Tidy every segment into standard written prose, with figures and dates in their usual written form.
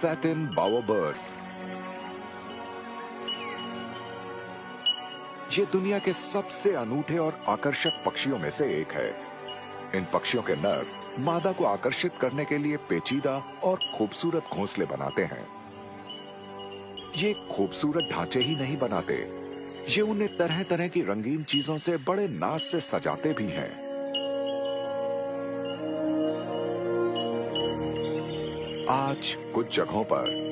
Satin बाओबर्ड। ये दुनिया के सबसे अनूठे और आकर्षक पक्षियों में से एक है। इन पक्षियों के नर मादा को आकर्षित करने के लिए पेचीदा और खूबसूरत घोंसले बनाते हैं। ये खूबसूरत ढांचे ही नहीं बनाते, ये उन्हें तरह तरह की रंगीन चीजों से बड़े नाज से सजाते भी हैं। आज कुछ जगहों पर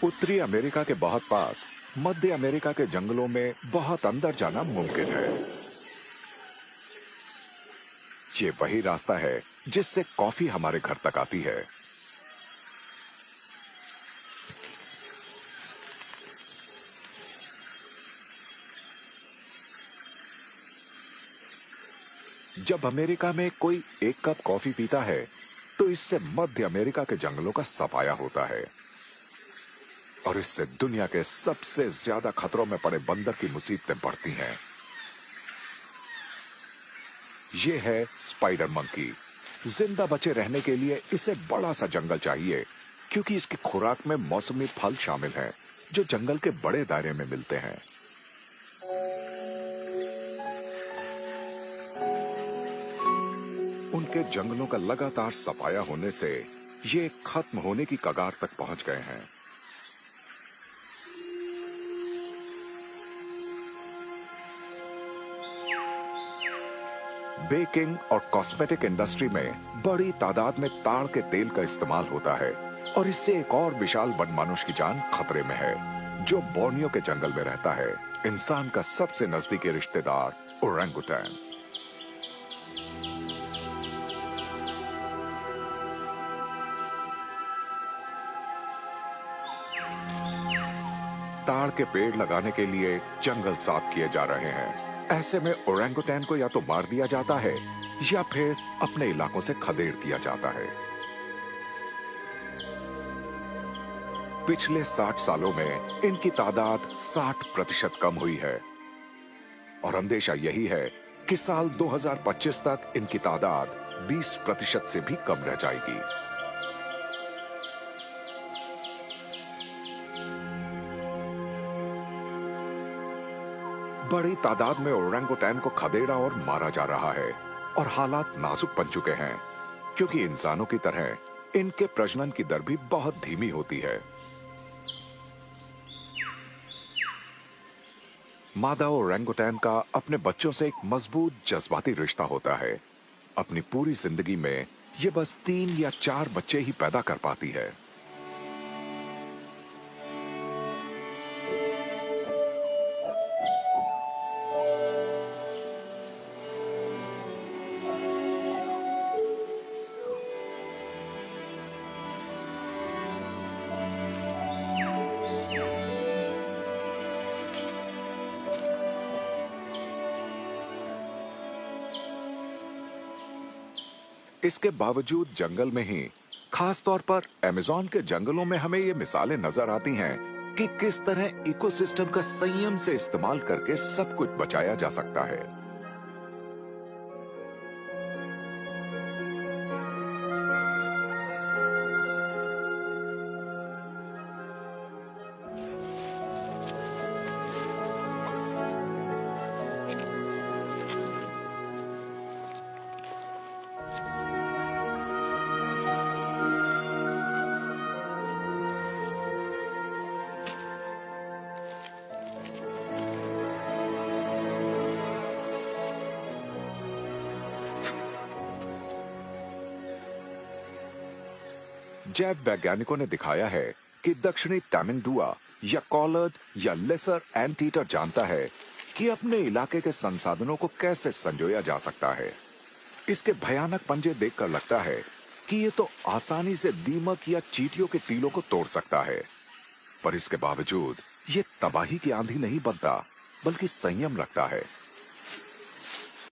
उत्तरी अमेरिका के बहुत पास मध्य अमेरिका के जंगलों में बहुत अंदर जाना मुमकिन है। ये वही रास्ता है जिससे कॉफी हमारे घर तक आती है। जब अमेरिका में कोई एक कप कॉफी पीता है तो इससे मध्य अमेरिका के जंगलों का सफाया होता है और इससे दुनिया के सबसे ज्यादा खतरों में पड़े बंदर की मुसीबतें बढ़ती हैं। यह है स्पाइडर मंकी। जिंदा बचे रहने के लिए इसे बड़ा सा जंगल चाहिए क्योंकि इसकी खुराक में मौसमी फल शामिल हैं जो जंगल के बड़े दायरे में मिलते हैं। उनके जंगलों का लगातार सफाया होने से ये खत्म होने की कगार तक पहुंच गए हैं। बेकिंग और कॉस्मेटिक इंडस्ट्री में बड़ी तादाद में ताड़ के तेल का इस्तेमाल होता है और इससे एक और विशाल वनमानुष की जान खतरे में है जो बोर्नियो के जंगल में रहता है, इंसान का सबसे नजदीकी रिश्तेदार ओरंगुटैन। ताड़ के पेड़ लगाने के लिए जंगल साफ किए जा रहे हैं। ऐसे में ओरंगुटैन को या तो मार दिया जाता है या फिर अपने इलाकों से खदेड़ दिया जाता है। पिछले 60 सालों में इनकी तादाद 60% कम हुई है और अंदेशा यही है कि साल 2025 तक इनकी तादाद 20% से भी कम रह जाएगी। बड़ी तादाद में ओरंगुटैन को खदेड़ा और मारा जा रहा है और हालात नाजुक बन चुके हैं क्योंकि इंसानों की तरह इनके प्रजनन की दर भी बहुत धीमी होती है। मादा ओरंगुटैन का अपने बच्चों से एक मजबूत जज्बाती रिश्ता होता है। अपनी पूरी जिंदगी में ये बस 3 या 4 बच्चे ही पैदा कर पाती है। इसके बावजूद जंगल में ही, खास तौर पर अमेज़न के जंगलों में हमें ये मिसालें नजर आती हैं कि किस तरह इकोसिस्टम का संयम से इस्तेमाल करके सब कुछ बचाया जा सकता है। जैव वैज्ञानिकों ने दिखाया है कि दक्षिणी तामिंगडुआ या कॉलर्ड या लेसर एंटीटर जानता है कि अपने इलाके के संसाधनों को कैसे संजोया जा सकता है। इसके भयानक पंजे देखकर लगता है कि ये तो आसानी से दीमक या चींटियों के टीलों को तोड़ सकता है, पर इसके बावजूद ये तबाही की आंधी नहीं बनता, बल्कि संयम रखता है।